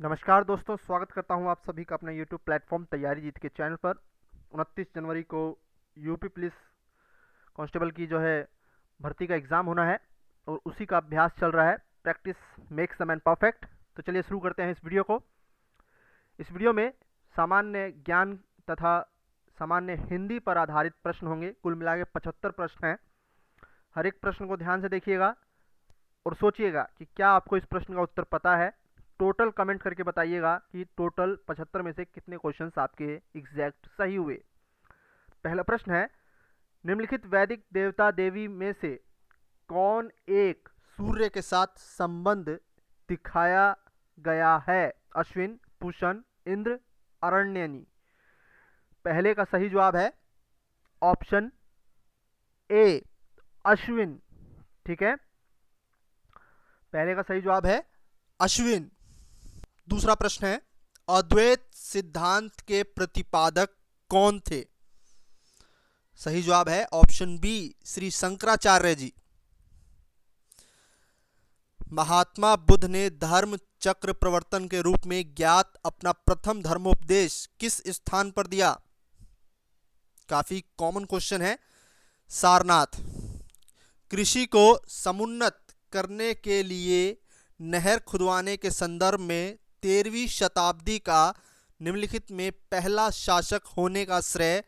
नमस्कार दोस्तों, स्वागत करता हूं आप सभी का अपना यूट्यूब प्लेटफॉर्म तैयारी जीत के चैनल पर। 29 जनवरी को यूपी पुलिस कांस्टेबल की जो है भर्ती का एग्ज़ाम होना है और उसी का अभ्यास चल रहा है। Practice makes a man perfect. तो चलिए शुरू करते हैं इस वीडियो को। इस वीडियो में सामान्य ज्ञान तथा सामान्य हिंदी पर आधारित प्रश्न होंगे। कुल मिला के 75 प्रश्न हैं। हर एक प्रश्न को ध्यान से देखिएगा और सोचिएगा कि क्या आपको इस प्रश्न का उत्तर पता है। टोटल कमेंट करके बताइएगा कि टोटल 75 में से कितने क्वेश्चंस आपके एग्जैक्ट सही हुए। पहला प्रश्न है, निम्नलिखित वैदिक देवता देवी में से कौन एक सूर्य के साथ संबंध दिखाया गया है? अश्विन, पूषण, इंद्र, अरण्यनी। पहले का सही जवाब है ऑप्शन ए, अश्विन। ठीक है, पहले का सही जवाब है अश्विन। दूसरा प्रश्न है, अद्वैत सिद्धांत के प्रतिपादक कौन थे? सही जवाब है ऑप्शन बी, श्री शंकराचार्य जी। महात्मा बुद्ध ने धर्म चक्र प्रवर्तन के रूप में ज्ञात अपना प्रथम धर्मोपदेश किस स्थान पर दिया? काफी कॉमन क्वेश्चन है। सारनाथ। कृषि को समुन्नत करने के लिए नहर खुदवाने के संदर्भ में 13वीं शताब्दी का निम्नलिखित में पहला शासक होने का श्रेय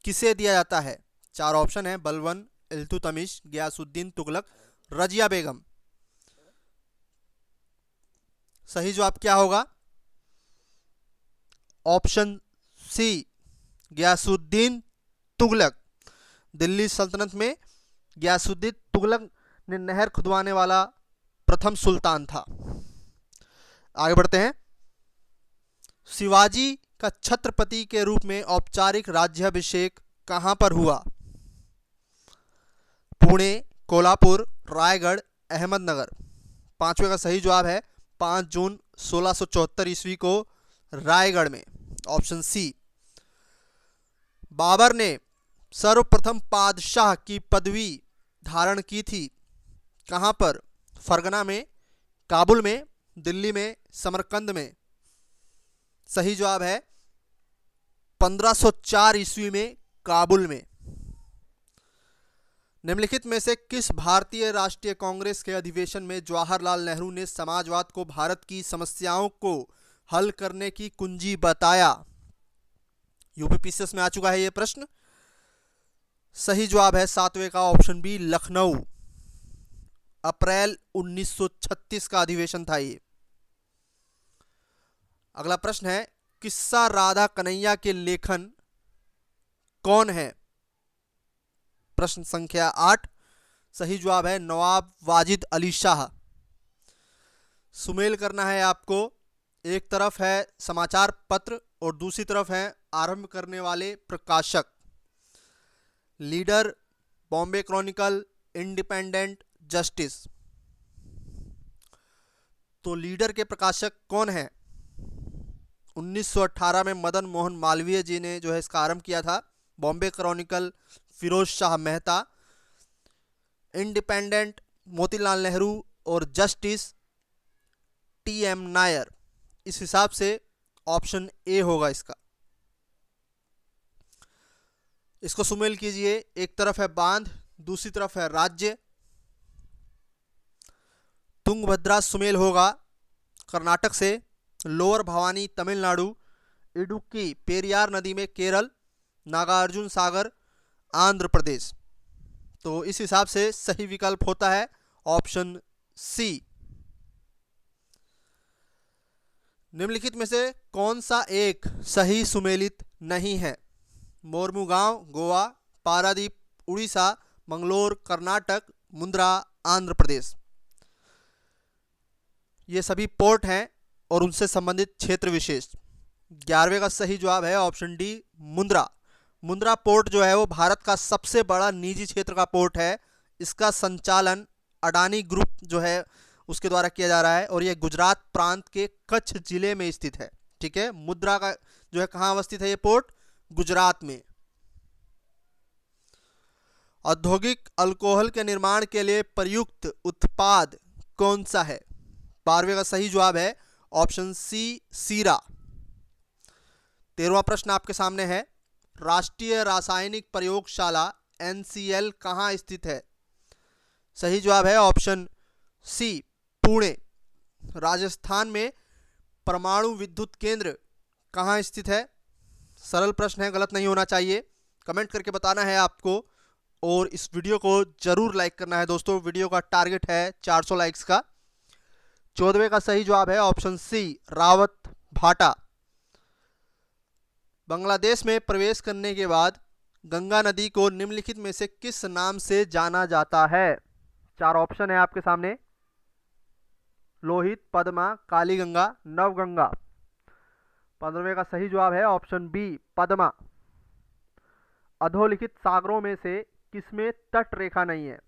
किसे दिया जाता है? चार ऑप्शन है, बलबन, इल्तुतमिश, गयासुद्दीन तुगलक, रजिया बेगम। सही जवाब क्या होगा? Option C, Ghiyasuddin Tughlaq. दिल्ली सल्तनत में गयासुद्दीन तुगलक ने नहर खुदवाने वाला प्रथम सुल्तान था। आगे बढ़ते हैं। शिवाजी का छत्रपति के रूप में औपचारिक राज्याभिषेक कहां पर हुआ? पुणे, कोल्हापुर, रायगढ़, अहमदनगर। पांचवे का सही जवाब है 5 जून 1674 ईस्वी को रायगढ़ में, ऑप्शन सी। बाबर ने सर्वप्रथम पादशाह की पदवी धारण की थी कहां पर? फरगना में, काबुल में, दिल्ली में, समरकंद में। सही जवाब है 1504 ईस्वी में काबुल में। निम्नलिखित में से किस भारतीय राष्ट्रीय कांग्रेस के अधिवेशन में जवाहरलाल नेहरू ने समाजवाद को भारत की समस्याओं को हल करने की कुंजी बताया? यूपीपीसीएस में आ चुका है यह प्रश्न। सही जवाब है सातवें का ऑप्शन बी, लखनऊ। अप्रैल 1936 का अधिवेशन था ये। अगला प्रश्न है, किस्सा राधा कन्हैया के लेखन कौन है? प्रश्न संख्या 8। सही जवाब है नवाब वाजिद अली शाह। सुमेल करना है आपको। एक तरफ है समाचार पत्र और दूसरी तरफ है आरंभ करने वाले प्रकाशक। Leader, Bombay Chronicle, independent, justice. तो लीडर के प्रकाशक कौन है? 1918 में मदन मोहन मालवीय जी ने जो है इसका आरंभ किया था। बॉम्बे क्रॉनिकल, फिरोज शाह मेहता। इंडिपेंडेंट, मोतीलाल नेहरू और जस्टिस, टीएम नायर। इस हिसाब से ऑप्शन ए होगा इसका। इसको सुमेल कीजिए। एक तरफ है बांध, दूसरी तरफ है राज्य। तुंगभद्रा सुमेल होगा कर्नाटक से, लोअर भवानी तमिलनाडु, इडुक्की पेरियार नदी में केरल, नागार्जुन सागर आंध्र प्रदेश। तो इस हिसाब से सही विकल्प होता है ऑप्शन सी। निम्नलिखित में से कौन सा एक सही सुमेलित नहीं है? मोरमुगांव गोवा, पारादीप उड़ीसा, मंगलोर कर्नाटक, मुंद्रा आंध्र प्रदेश। ये सभी पोर्ट हैं और उनसे संबंधित क्षेत्र विशेष। 11वें का सही जवाब है option D, Mundra. Mundra port जो है वो भारत का सबसे बड़ा निजी क्षेत्र का पोर्ट है। इसका संचालन अडानी ग्रुप जो है उसके द्वारा किया जा रहा है और यह गुजरात प्रांत के कच्छ जिले में स्थित है। ठीक है, मुंद्रा का जो है कहाँ अवस्थित है ये पोर्ट? गुजरात में। औद्योगिक अल्कोहल के निर्माण के लिए प्रयुक्त उत्पाद कौन सा है? 12वें का सही जवाब है ऑप्शन सी सीरा। 13वां प्रश्न आपके सामने है, राष्ट्रीय रासायनिक प्रयोगशाला NCL कहाँ स्थित है? सही जवाब है ऑप्शन सी पुणे। राजस्थान में परमाणु विद्युत केंद्र कहाँ स्थित है? सरल प्रश्न है, गलत नहीं होना चाहिए। कमेंट करके बताना है आपको, और इस वीडियो को जरूर लाइक करना है दोस्तों। वीडियो का टारगेट है 400 लाइक्स का। 14वें का सही जवाब है ऑप्शन सी रावत भाटा। बांग्लादेश में प्रवेश करने के बाद गंगा नदी को निम्नलिखित में से किस नाम से जाना जाता है? 4 ऑप्शन है आपके सामने, लोहित, पद्मा, कालीगंगा, नवगंगा। 15वें का सही जवाब है ऑप्शन बी पद्मा। अधोलिखित सागरों में से किसमें तट रेखा नहीं है?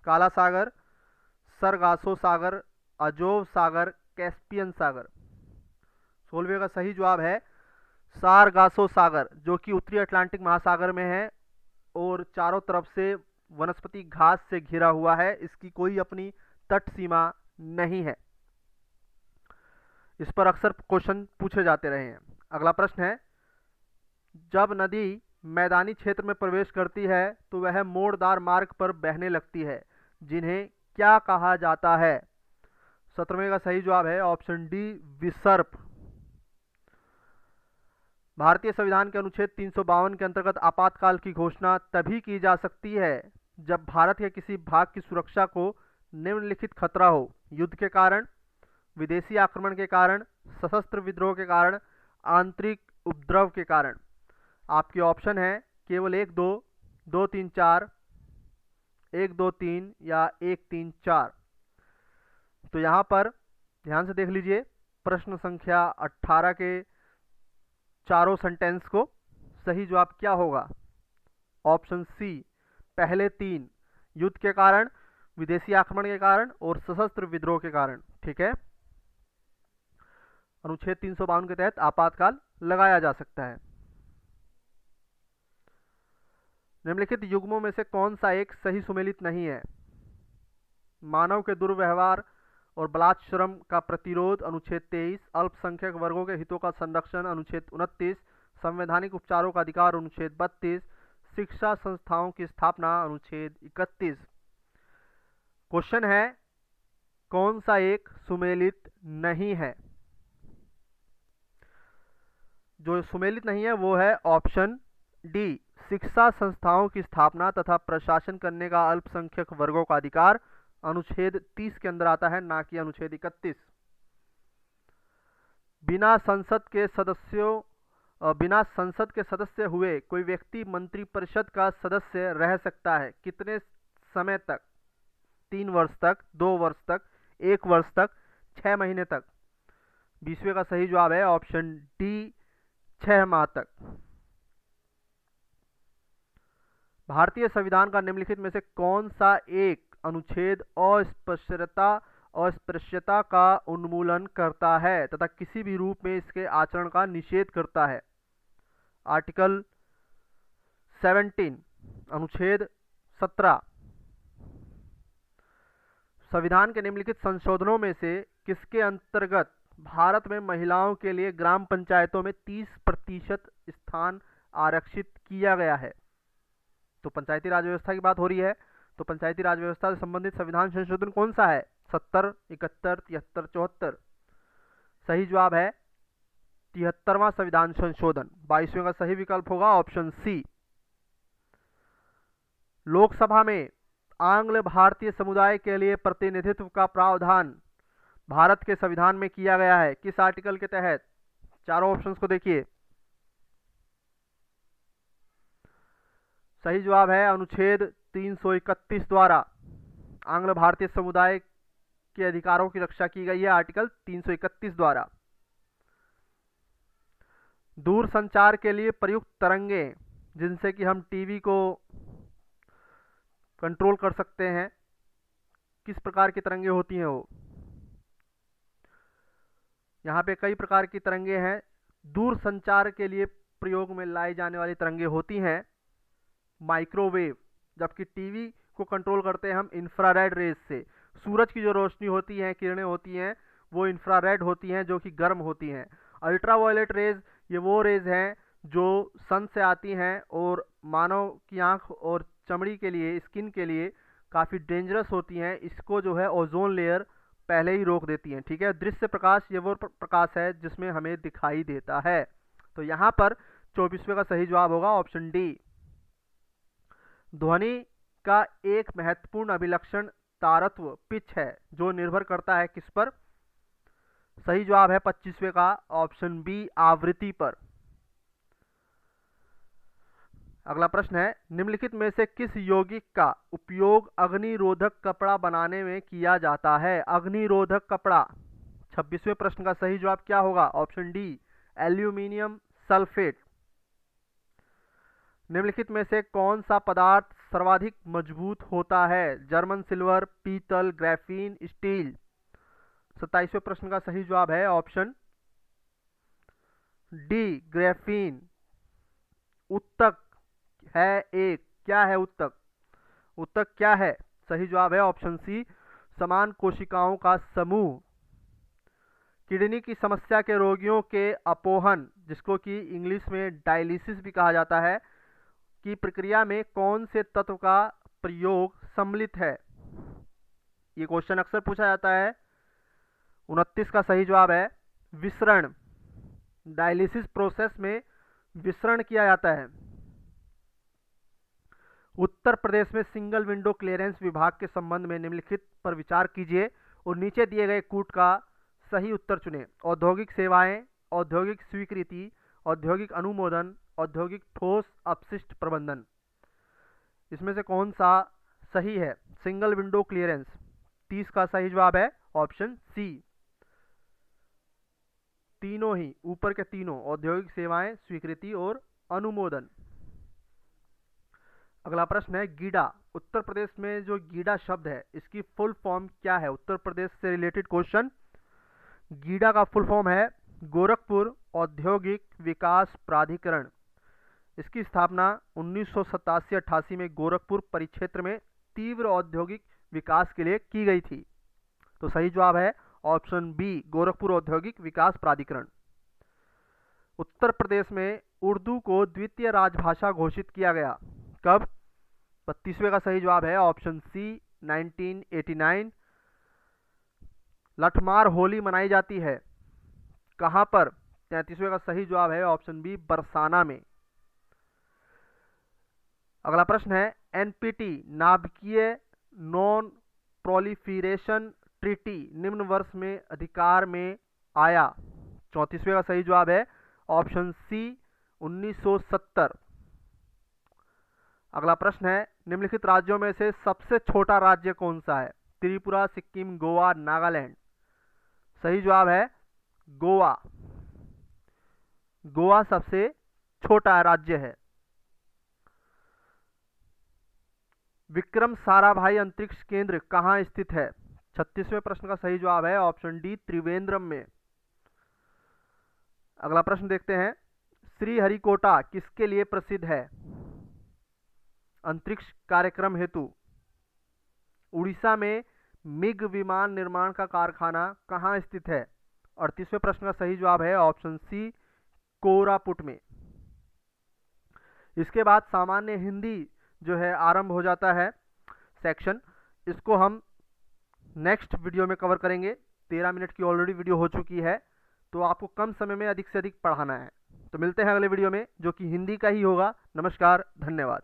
काला सागर, सरगासो सागर, अजोव सागर, कैस्पियन सागर। 16वें का सही जवाब है सारगासो सागर, जो कि उत्तरी अटलांटिक महासागर में है और चारों तरफ से वनस्पति घास से घिरा हुआ है। इसकी कोई अपनी तट सीमा नहीं है। इस पर अक्सर क्वेश्चन पूछे जाते रहे हैं। अगला प्रश्न है, जब नदी मैदानी क्षेत्र में प्रवेश करती है तो वह मोड़दार मार्ग पर बहने लगती है, जिन्हें क्या कहा जाता है? 17वें का सही जवाब है ऑप्शन डी विसर्प। भारतीय संविधान के अनुच्छेद 352 के अंतर्गत आपातकाल की घोषणा तभी की जा सकती है जब भारत के किसी भाग की सुरक्षा को निम्नलिखित खतरा हो: युद्ध के कारण, विदेशी आक्रमण के कारण, सशस्त्र विद्रोह के कारण, आंतरिक उपद्रव के कारण। आपके ऑप्शन है केवल 1 2, 2 3 4, 1 2 3 या 1 3 4। तो यहाँ पर ध्यान से देख लीजिए, प्रश्न संख्या 18 के चारों सेंटेंस को सही जवाब क्या होगा? ऑप्शन सी पहले 3, युद्ध के कारण, विदेशी आक्रमण के कारण और सशस्त्र विद्रोह के कारण। ठीक है, अनुच्छेद 352 के तहत आपातकाल लगाया जा सकता है। निम्नलिखित युग्मों में से कौन सा एक सही सुमेलित नहीं है? मानव के दुर्व्यवहार और बलात् श्रम का प्रतिरोध अनुच्छेद 23, अल्पसंख्यक वर्गों के हितों का संरक्षण अनुच्छेद 29, संवैधानिक उपचारों का अधिकार अनुच्छेद 32, शिक्षा संस्थाओं की स्थापना अनुच्छेद 31। क्वेश्चन है, कौन सा एक सुमेलित नहीं है? जो सुमेलित नहीं है वो है ऑप्शन डी, शिक्षा संस्थाओं की स्थापना तथा प्रशासन करने का अल्पसंख्यक वर्गों का अधिकार अनुच्छेद 30 के अंदर आता है, ना कि अनुच्छेद 31। बिना संसद के सदस्य हुए कोई व्यक्ति मंत्रिपरिषद का सदस्य रह सकता है कितने समय तक? 3 वर्ष तक, 2 वर्ष तक, 1 वर्ष तक, 6 महीने तक। 20वें का सही जवाब है ऑप्शन डी 6 माह तक। भारतीय संविधान का निम्नलिखित में से कौन सा एक अनुच्छेद अस्पृश्यता का उन्मूलन करता है तथा किसी भी रूप में इसके आचरण का निषेध करता है? आर्टिकल 17, अनुच्छेद 17। संविधान के निम्नलिखित संशोधनों में से किसके अंतर्गत भारत में महिलाओं के लिए ग्राम पंचायतों में 30% स्थान आरक्षित किया गया है? तो पंचायती राज व्यवस्था की बात हो रही है, तो पंचायती राज व्यवस्था से संबंधित संविधान संशोधन कौन सा है? 70, 71, 73, 74। सही जवाब है 73वां संविधान संशोधन। 22वें का सही विकल्प होगा ऑप्शन सी। लोकसभा में आंग्ल भारतीय समुदाय के लिए प्रतिनिधित्व का प्रावधान भारत के संविधान में किया गया है, किस आर्टिकल के तहत? चारों ऑप्शंस को देखिए। सही जवाब है अनुच्छेद 331 द्वारा आंग्ल भारतीय समुदाय के अधिकारों की रक्षा की गई है, आर्टिकल 331 द्वारा। दूरसंचार के लिए प्रयुक्त तरंगे, जिनसे कि हम टीवी को कंट्रोल कर सकते हैं, किस प्रकार की तरंगे होती हैं वो? यहाँ पे कई प्रकार की तरंगे हैं। दूरसंचार के लिए प्रयोग में लाई जाने वाली तरंगे होती हैं माइक्रोवेव, जबकि टीवी को कंट्रोल करते हैं हम इंफ्रारेड रेज से। सूरज की जो रोशनी होती है, किरणें होती हैं, वो इंफ्रारेड होती हैं जो कि गर्म होती हैं। अल्ट्रावायलेट रेज ये वो रेज हैं जो सन से आती हैं और मानव की आँख और चमड़ी के लिए, स्किन के लिए काफ़ी डेंजरस होती हैं। इसको जो है ओजोन लेयर पहले ही रोक देती हैं। ठीक है, दृश्य प्रकाश ये वो प्रकाश है जिसमें हमें दिखाई देता है। तो यहाँ पर 24वें का सही जवाब होगा ऑप्शन डी। ध्वनि का एक महत्वपूर्ण अभिलक्षण तारत्व पिच है जो निर्भर करता है किस पर? सही जवाब है 25वें का ऑप्शन बी, आवृत्ति पर। अगला प्रश्न है, निम्नलिखित में से किस यौगिक का उपयोग अग्निरोधक कपड़ा बनाने में किया जाता है? अग्निरोधक कपड़ा। 26वें प्रश्न का सही जवाब क्या होगा? Option D, aluminium sulphate. निम्नलिखित में से कौन सा पदार्थ सर्वाधिक मजबूत होता है? जर्मन सिल्वर, पीतल, ग्राफीन, स्टील। 27वें प्रश्न का सही जवाब है ऑप्शन डी, ग्राफीन। उत्तक है एक, क्या है उत्तक? उत्तक क्या है? सही जवाब है ऑप्शन सी, समान कोशिकाओं का समूह। किडनी की समस्या के रोगियों के अपोहन, जिसको कि इंग्लिश में डायलिसिस भी कहा जाता है, की प्रक्रिया में कौन से तत्व का प्रयोग सम्मिलित है? ये क्वेश्चन अक्सर पूछा जाता है। 29 का सही जवाब है विसरण। डायलिसिस प्रोसेस में विसरण किया जाता है। उत्तर प्रदेश में सिंगल विंडो क्लियरेंस विभाग के संबंध में निम्नलिखित पर विचार कीजिए और नीचे दिए गए कूट का सही उत्तर चुनें। औद्योगिक सेवाएं, औद्योगिक स्वीकृति, औद्योगिक अनुमोदन, औद्योगिक ठोस अपशिष्ट प्रबंधन। इसमें से कौन सा सही है? Single window clearance. 30 का सही जवाब है ऑप्शन सी, तीनों ही, ऊपर के तीनों, औद्योगिक सेवाएं, स्वीकृति और अनुमोदन। अगला प्रश्न है, गीडा। उत्तर प्रदेश में जो गीडा शब्द है इसकी फुल फॉर्म क्या है? उत्तर प्रदेश से रिलेटेड क्वेश्चन। गीडा का फुल फॉर्म है गोरखपुर औद्योगिक विकास प्राधिकरण। इसकी स्थापना 1987-88 में गोरखपुर परिक्षेत्र में तीव्र औद्योगिक विकास के लिए की गई थी। तो सही जवाब है ऑप्शन बी, गोरखपुर औद्योगिक विकास प्राधिकरण। उत्तर प्रदेश में उर्दू को द्वितीय राजभाषा घोषित किया गया कब? 32वें का सही जवाब है ऑप्शन सी, 1989। लठमार होली मनाई जाती है कहां पर? 33वें का सही जवाब है ऑप्शन बी, बरसाना में। अगला प्रश्न है, एनपीटी नाभिकीय नॉन प्रोलिफरेशन ट्रीटी निम्न वर्ष में अधिकार में आया? 34वें का सही जवाब है ऑप्शन सी, 1970। अगला प्रश्न है, निम्नलिखित राज्यों में से सबसे छोटा राज्य कौन सा है? त्रिपुरा, सिक्किम, गोवा, नागालैंड। सही जवाब है गोवा। गोवा सबसे छोटा राज्य है। विक्रम साराभाई अंतरिक्ष केंद्र कहां स्थित है? 36वें प्रश्न का सही जवाब है ऑप्शन डी, त्रिवेंद्रम में। अगला प्रश्न देखते हैं, श्रीहरिकोटा किसके लिए प्रसिद्ध है? अंतरिक्ष कार्यक्रम हेतु। उड़ीसा में मिग विमान निर्माण का कारखाना कहां स्थित है? 38वें प्रश्न का सही जवाब है ऑप्शन सी, कोरापुट में। इसके बाद सामान्य हिंदी जो है आरंभ हो जाता है सेक्शन। इसको हम नेक्स्ट वीडियो में कवर करेंगे। 13 मिनट की ऑलरेडी वीडियो हो चुकी है, तो आपको कम समय में अधिक से अधिक पढ़ाना है। तो मिलते हैं अगले वीडियो में जो कि हिंदी का ही होगा। नमस्कार, धन्यवाद।